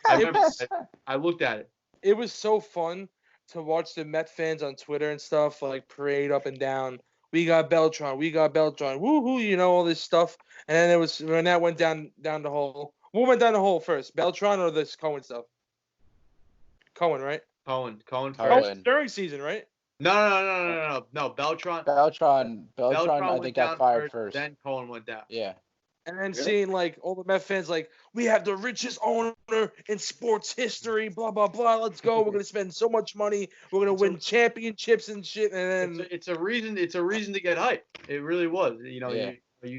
Speaker 1: I looked at it.
Speaker 2: It was so fun to watch the Met fans on Twitter and stuff like parade up and down. We got Beltran, woohoo, all this stuff. And then it was when that went down the hole. What went down the hole first, Beltran or this Cohen stuff? Cohen, right?
Speaker 1: Cohen
Speaker 2: during season, right?
Speaker 1: No. Beltran,
Speaker 3: I think got fired first.
Speaker 1: Then Cohen went down.
Speaker 3: Yeah.
Speaker 2: And then seeing like all the Met fans like, we have the richest owner in sports history, blah blah blah. Let's go. We're gonna spend so much money. We're gonna win championships and shit. And then
Speaker 1: it's a reason to get hyped. It really was. You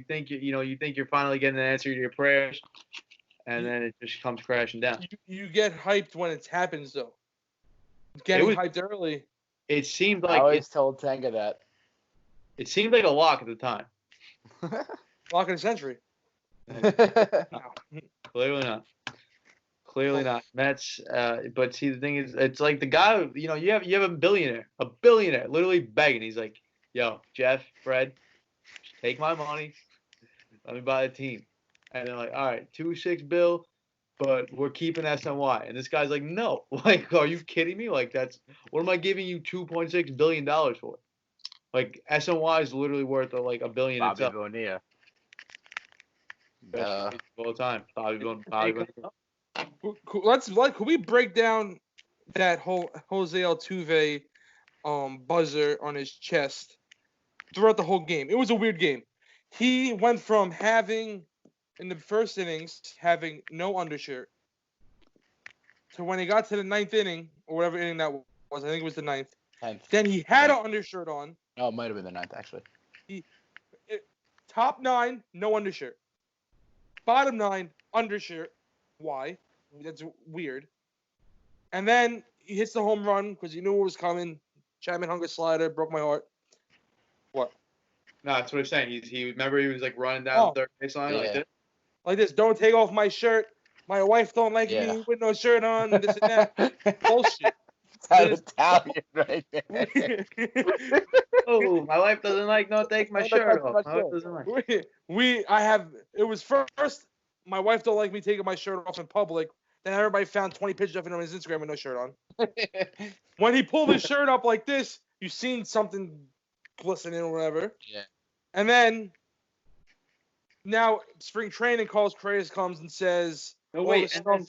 Speaker 1: think you're finally getting an answer to your prayers, and then it just comes crashing down.
Speaker 2: You get hyped when it happens though. Getting hyped early.
Speaker 1: It seemed like
Speaker 3: I always told Tanga that.
Speaker 1: It seemed like a lock at the time.
Speaker 2: Lock of the century.
Speaker 1: No. Clearly not. Mets. But see, the thing is, it's like the guy. You have a billionaire, literally begging. He's like, "Yo, Jeff, Fred, take my money. Let me buy a team." And they're like, "All right, 2.6 bill, but we're keeping SNY." And this guy's like, "No, like, are you kidding me? Like, what am I giving you $2.6 billion for? Like, SNY is literally worth like $1 billion itself."
Speaker 3: Bobby Bonilla.
Speaker 1: All the time. Bobby Bonilla.
Speaker 2: Could we break down that whole Jose Altuve buzzer on his chest throughout the whole game? It was a weird game. He went from having in the first innings having no undershirt to when he got to the ninth inning or whatever inning that was. I think it was the ninth.
Speaker 3: 10th.
Speaker 2: Then he had an undershirt on.
Speaker 3: No, it might have been the ninth actually.
Speaker 2: Top 9, no undershirt. Bottom 9, undershirt. Why? That's weird. And then he hits the home run because he knew it was coming. Chapman hung a slider, broke my heart. What?
Speaker 1: No, that's what I'm saying. He was like running down the third baseline like this.
Speaker 2: Like this. Don't take off my shirt. My wife don't like me with no shirt on. This and that. Bullshit.
Speaker 3: That's Italian right there.
Speaker 1: Oh, my wife doesn't like take my shirt off. My wife doesn't like.
Speaker 2: It was first. My wife don't like me taking my shirt off in public. Then everybody found 20 pictures of him on his Instagram with no shirt on. When he pulled his shirt up like this, you seen something glistening or whatever.
Speaker 3: Yeah.
Speaker 2: And then now spring training, Carlos Correa comes and says,
Speaker 4: "No wait." And then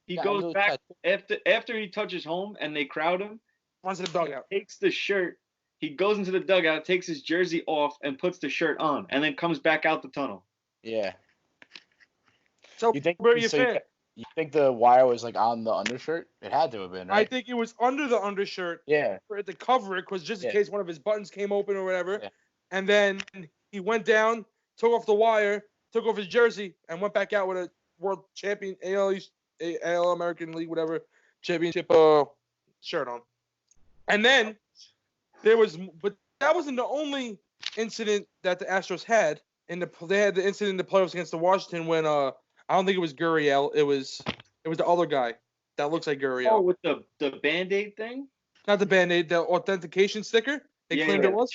Speaker 4: he goes back after he touches home and they crowd him.
Speaker 2: Runs to the dugout.
Speaker 4: Takes the shirt. He goes into the dugout, takes his jersey off, and puts the shirt on, and then comes back out the tunnel.
Speaker 3: Yeah.
Speaker 2: So where are you fan?
Speaker 3: You think the wire was like on the undershirt? It had to have been, right?
Speaker 2: I think it was under the undershirt.
Speaker 3: Yeah.
Speaker 2: For it to cover it, because just in case one of his buttons came open or whatever. Yeah. And then he went down, took off the wire, took off his jersey, and went back out with a world champion AL American League, whatever, championship shirt on. And then but that wasn't the only incident that the Astros had. They had the incident in the playoffs against the Washington when I don't think it was Gurriel. It was the other guy that looks like Gurriel.
Speaker 4: Oh, with the Band-Aid thing?
Speaker 2: Not the Band-Aid, the authentication sticker. They claimed it was.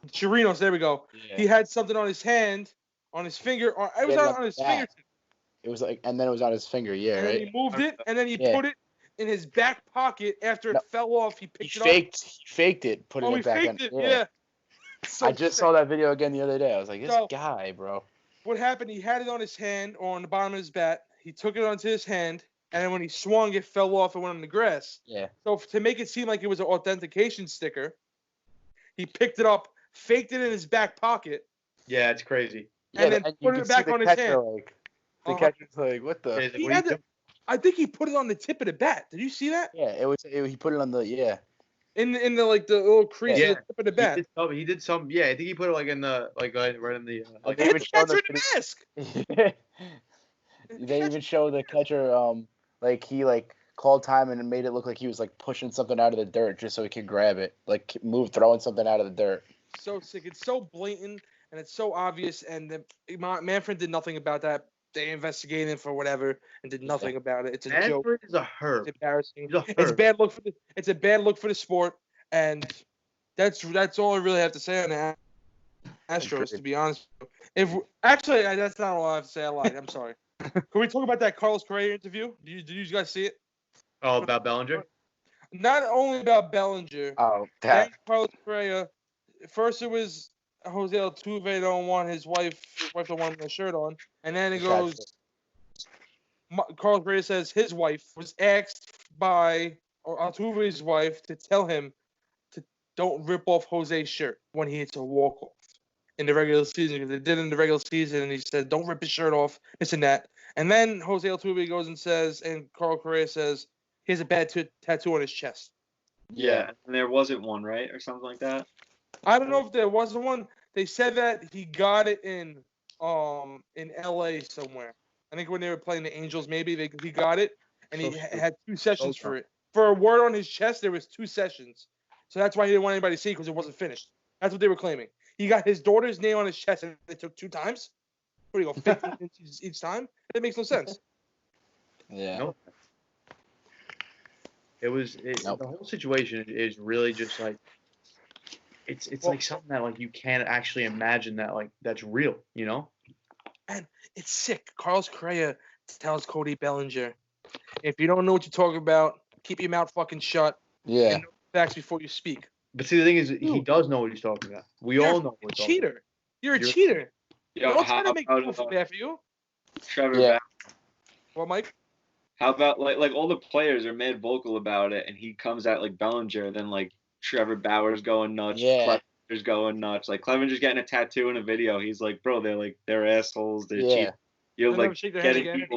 Speaker 3: Chirinos,
Speaker 2: there we go. Yeah. He had something on his hand, on his finger. Or it was on his fingertip.
Speaker 3: It was like, and then it was on his finger, right?
Speaker 2: And then he moved it, and then he put it in his back pocket after it fell off. He picked it up.
Speaker 3: He faked it, put it back in.
Speaker 2: Yeah. So
Speaker 3: I just saw that video again the other day. I was like, this guy, bro.
Speaker 2: What happened? He had it on his hand or on the bottom of his bat. He took it onto his hand, and then when he swung, it fell off and went on the grass.
Speaker 3: Yeah.
Speaker 2: So to make it seem like it was an authentication sticker, he picked it up, faked it in his back pocket.
Speaker 1: Yeah, it's crazy.
Speaker 2: And then put it back on his hand.
Speaker 3: The catcher's like, what the?
Speaker 2: I think he put it on the tip of the bat. Did you see that?
Speaker 3: Yeah, he put it on the
Speaker 2: In the like the little crease of the tip of the bat.
Speaker 1: He did some. Yeah, I think he put it like in the right in the.
Speaker 2: They even showed the mask.
Speaker 3: They even show the catcher like he called time and made it look like he was like pushing something out of the dirt just so he could grab it, like throwing something out of the dirt.
Speaker 2: So sick. It's so blatant and it's so obvious. And Manfred did nothing about that. They investigated him for whatever and did nothing about it. It's a joke.
Speaker 1: Manfred is a herb.
Speaker 2: It's embarrassing. It's a bad look for the sport, and that's all I really have to say on the Astros. To be honest, that's not all I have to say. I lied. I'm sorry. Can we talk about that Carlos Correa interview? Did you guys see it?
Speaker 1: Oh, about Bellinger?
Speaker 2: Not only about Bellinger.
Speaker 3: Oh,
Speaker 2: Carlos Correa. First, it was Jose Altuve don't want his wife don't want him a shirt on, and then it goes. Carlos Correa says his wife was asked by Altuve's wife to tell him to don't rip off Jose's shirt when he hits a walk-off in the regular season, because they did in the regular season, and he said don't rip his shirt off, this and that. And then Jose Altuve goes and says, and Carlos Correa says he has a bad tattoo on his chest.
Speaker 4: Yeah, and there wasn't one, right, or something like that.
Speaker 2: I don't know if there wasn't one. They said that he got it in LA somewhere. I think when they were playing the Angels, maybe he got it, and he had 2 sessions for it. For a word on his chest, there was 2 sessions. So that's why he didn't want anybody to see, because it wasn't finished. That's what they were claiming. He got his daughter's name on his chest, and it took 2 times. What do you go, 15 inches each time? That makes no sense.
Speaker 3: Yeah.
Speaker 1: Nope. The whole situation is really just like, it's like something that like you can't actually imagine that like that's real, you know?
Speaker 2: And it's sick. Carlos Correa tells Cody Bellinger, if you don't know what you're talking about, keep your mouth fucking shut.
Speaker 3: Yeah.
Speaker 2: And know facts before you speak.
Speaker 1: But see, the thing is, he does know what he's talking about. You're all know what he's talking about.
Speaker 2: You're a cheater.
Speaker 4: Yo,
Speaker 2: don't try to make people feel bad for you.
Speaker 4: Trevor,
Speaker 2: What, Mike?
Speaker 4: How about like all the players are mad vocal about it, and he comes out like Bellinger, then like Trevor Bauer's going nuts.
Speaker 3: Yeah.
Speaker 4: Clevenger's going nuts. Like Clevenger's getting a tattoo in a video. He's like, bro, they're assholes. They're cheap. You're like getting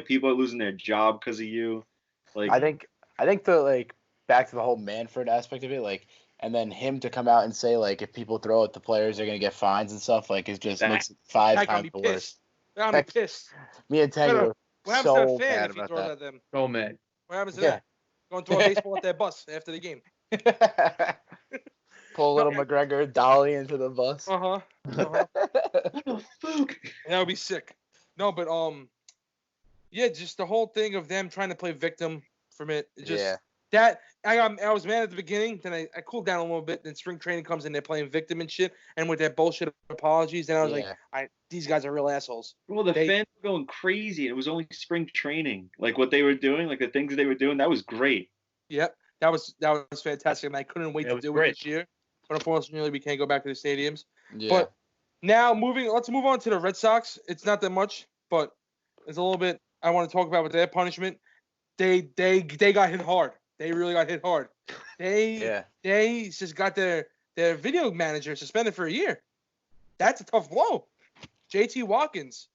Speaker 4: people are losing their job because of you. Like
Speaker 3: I think the back to the whole Manfred aspect of it, like, and then him to come out and say like if people throw at the players they're gonna get fines and stuff, like it just makes it 5 times worse.
Speaker 2: I'm pissed.
Speaker 3: Me and Tango
Speaker 2: what happens to a fan if he throws at them?
Speaker 1: So mad.
Speaker 2: What happens to that? Going to throw a baseball at that bus after the game.
Speaker 3: Pull little McGregor dolly into the bus.
Speaker 2: Uh-huh.
Speaker 1: What the fuck?
Speaker 2: That would be sick. No, but yeah, just the whole thing of them trying to play victim from it. That I was mad at the beginning, then I cooled down a little bit. Then spring training comes in, they're playing victim and shit, and with their bullshit apologies, then I was like, these guys are real assholes.
Speaker 4: Well, the fans were going crazy. It was only spring training. Like what they were doing, like the things that they were doing, that was great.
Speaker 2: Yep, that was fantastic, and I couldn't wait to do it this year. But unfortunately, we can't go back to the stadiums. Yeah. But now let's move on to the Red Sox. It's not that much, but it's a little bit I want to talk about with their punishment. They got hit hard. They really got hit hard. They just got their video manager suspended for a year. That's a tough blow. JT Watkins,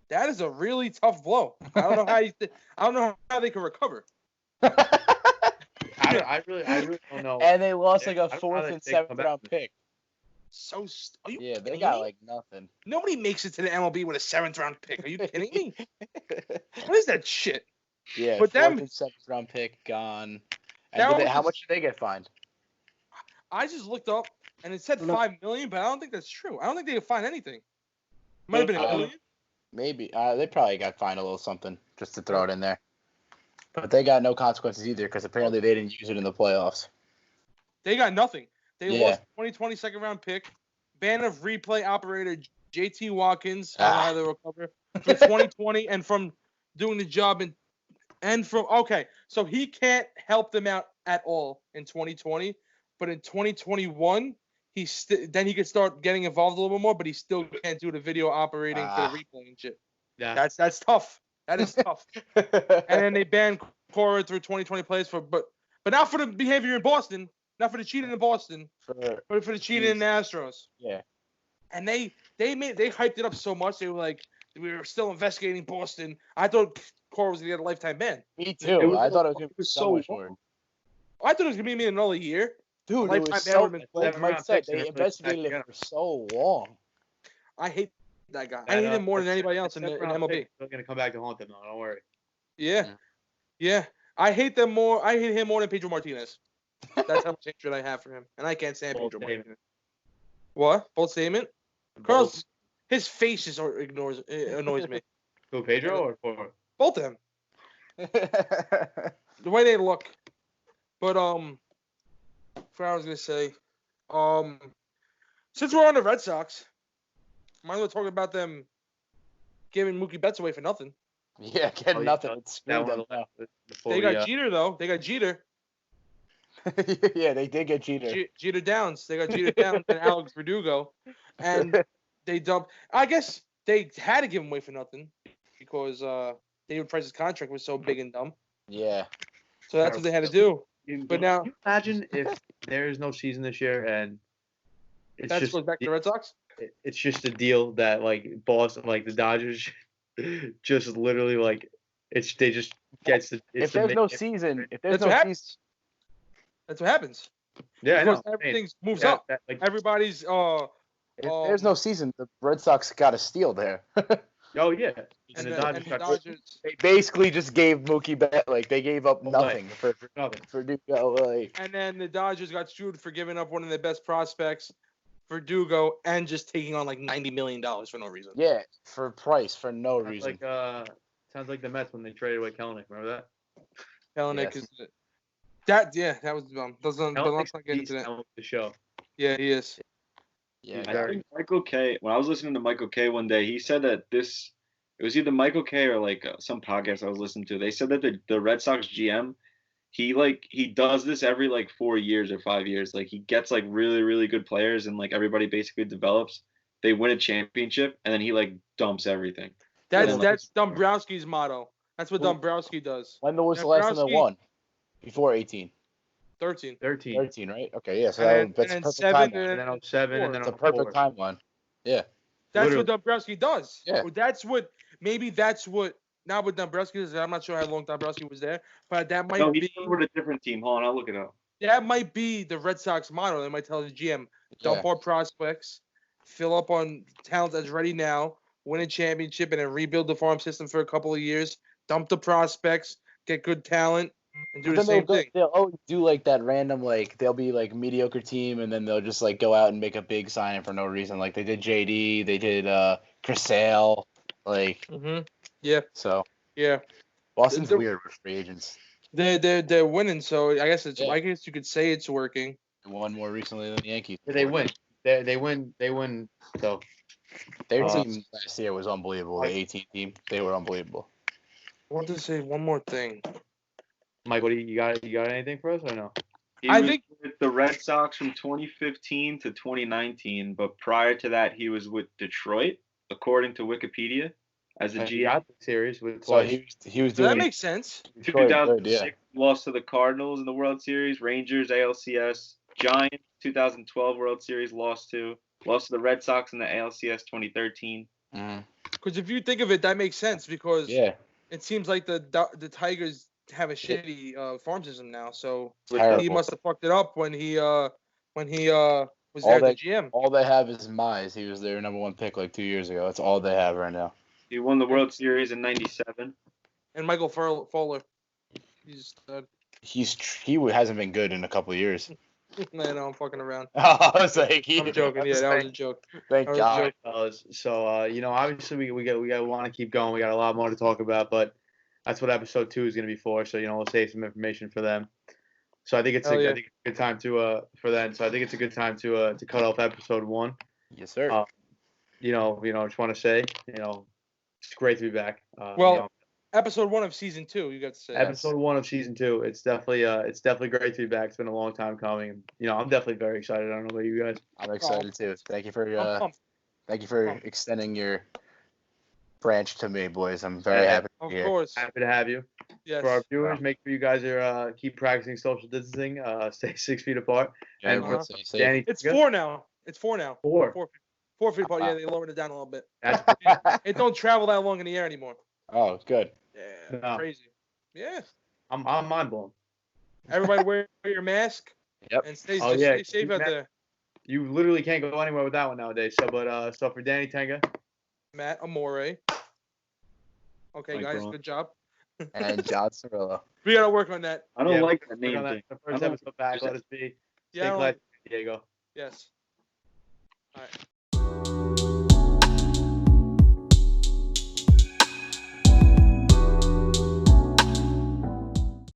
Speaker 2: that is a really tough blow. I don't know how they can recover.
Speaker 1: I really don't know.
Speaker 3: And they lost like a 4th and 7th round pick. They got like nothing.
Speaker 2: Nobody makes it to the MLB with a 7th round pick. Are you kidding me? What is that shit?
Speaker 3: Yeah, but 4th and 7th round pick gone. And how much did they get fined?
Speaker 2: I just looked up and it said $5 million, but I don't think that's true. I don't think they could find anything. Might have been $1 million.
Speaker 3: Maybe they probably got fined a little something just to throw it in there. But they got no consequences either because apparently they didn't use it in the playoffs.
Speaker 2: They got nothing. They lost 2020 second round pick, ban of replay operator JT Watkins, how they recover for 2020 and from doing the job so he can't help them out at all in 2020, but in 2021 then he could start getting involved a little bit more, but he still can't do the video operating for the replay and shit. Yeah, that's tough. That is tough. And then they banned Cora through 2020 plays but not for the behavior in Boston, not for the cheating in Boston, but for the cheating in the Astros.
Speaker 3: Yeah.
Speaker 2: And they hyped it up so much. They were like, we were still investigating Boston. I thought Cora was gonna get a lifetime ban.
Speaker 3: Me too. I thought it was gonna be so much more.
Speaker 2: I thought it was gonna be another year.
Speaker 3: Dude, it was so, like Mike said, they investigated it for so long.
Speaker 2: I hate that guy. I hate him more than anybody else in MLB.
Speaker 1: They're gonna come back to haunt them though. Don't worry.
Speaker 2: Yeah. I hate them more. I hate him more than Pedro Martinez. That's how much hatred I have for him, and I can't stand Pedro Martinez. What? Bold statement. Carlos, his face just annoys me.
Speaker 1: Who, Pedro or for?
Speaker 2: Both of them. The way they look. But what I was gonna say, since we're on the Red Sox, might as well talk about them giving Mookie Betts away for nothing.
Speaker 3: Yeah, getting nothing.
Speaker 2: They got Jeter though. They got Jeter.
Speaker 3: Yeah, they did get Jeter.
Speaker 2: Jeter Downs. They got Jeter Downs and Alex Verdugo, and they dumped. I guess they had to give him away for nothing because David Price's contract was so big and dumb.
Speaker 3: Yeah.
Speaker 2: So that's what they had to do. But now,
Speaker 1: can you imagine if there is no season this year and
Speaker 2: it's just goes back to the Red Sox.
Speaker 1: It's just a deal that like Boston, like the Dodgers, just literally like they just gets the.
Speaker 3: If there's no season,
Speaker 2: that's what happens.
Speaker 1: Yeah,
Speaker 2: because I know. Everything moves up. Everybody's
Speaker 3: If there's no season, the Red Sox got a steal there.
Speaker 1: Oh yeah, and the Dodgers.
Speaker 3: They basically just gave Mookie Betts, like they gave up nothing for Verdugo. Like.
Speaker 2: And then the Dodgers got screwed for giving up one of their best prospects, Verdugo, and just taking on like $90 million for no reason.
Speaker 3: Yeah, for Price for no reason.
Speaker 1: Sounds like the Mets when they traded away Kelenic. Remember that?
Speaker 2: Kelenic is that. Yeah, that was dumb. Let's not get into that.
Speaker 1: The show.
Speaker 2: Yeah, he is.
Speaker 4: Yeah, I think Michael K. When I was listening to Michael K. one day, he said that it was either Michael K. or like some podcast I was listening to. They said that the Red Sox GM, he does this every like 4 years or 5 years. Like he gets like really really good players and like everybody basically develops. They win a championship and then he like dumps everything.
Speaker 2: That's Dombrowski's motto. That's what Dombrowski does.
Speaker 3: When was the last time they won? Before 18.
Speaker 2: 13,
Speaker 3: right? Okay, yeah. So that's a perfect timeline.
Speaker 1: And then 07, and then
Speaker 3: it's a perfect timeline. Yeah.
Speaker 2: That's what Dombrowski does.
Speaker 3: Yeah.
Speaker 2: That's what not what Dombrowski does. I'm not sure how long Dombrowski was there, but that might be.
Speaker 4: He's with a different team. Hold on, I'll look it up.
Speaker 2: That might be the Red Sox motto. They might tell the GM, dump our prospects, fill up on talent that's ready now, win a championship, and then rebuild the farm system for a couple of years. Dump the prospects, get good talent, and do the same thing.
Speaker 3: They'll always do like that random they'll be like mediocre team and then they'll just like go out and make a big signing for no reason. Like they did JD, they did Chris Sale, like.
Speaker 2: Mhm. Yeah.
Speaker 3: So.
Speaker 2: Yeah.
Speaker 3: Boston's weird with free agents.
Speaker 2: They're winning, so I guess I guess you could say it's working.
Speaker 3: They won more recently than the Yankees.
Speaker 1: They win. They win. So
Speaker 3: their team last year was unbelievable. The 18 team, they were unbelievable.
Speaker 2: I want to say one more thing.
Speaker 1: Mike, what do you got? You got anything for us or no?
Speaker 4: I think with the Red Sox from 2015 to 2019, but prior to that, he was with Detroit, according to Wikipedia, as a GM.
Speaker 1: Got the series with
Speaker 3: twice. So he was doing.
Speaker 2: That makes sense.
Speaker 4: 2006 lost to the Cardinals in the World Series, Rangers ALCS, Giants 2012 World Series lost to the Red Sox in the ALCS 2013.
Speaker 2: Because if you think of it, that makes sense because it seems like the Tigers have a shitty farm system now, so he must have fucked it up when he was there at the GM.
Speaker 3: All they have is Mize. He was their number 1 pick like 2 years ago. That's all they have right now.
Speaker 4: He won the World Series in '97.
Speaker 2: And Michael Fowler,
Speaker 3: he hasn't been good in a couple of years.
Speaker 2: I know, I'm fucking around.
Speaker 3: I was like,
Speaker 2: I'm joking. Yeah, that was a joke.
Speaker 3: Thank God.
Speaker 1: So, obviously we got want to keep going. We got a lot more to talk about, but that's what episode 2 is going to be for. So, we'll save some information for them. So I think it's I think it's a good time for that. So I think it's a good time to cut off episode 1.
Speaker 3: Yes, sir.
Speaker 1: Just want to say, it's great to be back.
Speaker 2: Episode 1 of season 2, you got to say.
Speaker 1: Episode 1 of season 2. It's definitely great to be back. It's been a long time coming. I'm definitely very excited. I don't know about you guys.
Speaker 3: I'm excited too. Thank you for extending your branch to me, boys. I'm very happy to be here. Of course.
Speaker 1: Happy to have you.
Speaker 2: Yes.
Speaker 1: For our viewers, make sure you guys are keep practicing social distancing. Stay 6 feet apart.
Speaker 3: And
Speaker 1: Danny,
Speaker 2: it's 4 now. It's 4 now. 4 feet apart. Yeah, they lowered it down a little bit. It don't travel that long in the air anymore.
Speaker 3: Oh, good.
Speaker 2: Yeah, crazy. Yeah.
Speaker 1: I'm mind blown.
Speaker 2: Everybody wear your mask.
Speaker 3: Yep.
Speaker 2: And stay safe out there.
Speaker 1: You literally can't go anywhere with that one nowadays. So for Danny Tenga,
Speaker 2: Matt Amore. Okay,
Speaker 3: Mike
Speaker 2: guys,
Speaker 3: Braun.
Speaker 2: good job.
Speaker 3: And John Cirillo.
Speaker 2: We gotta work on that.
Speaker 4: I don't like that name.
Speaker 1: The first episode back. Let us be. Stay classy, Diego.
Speaker 2: Yes. All right.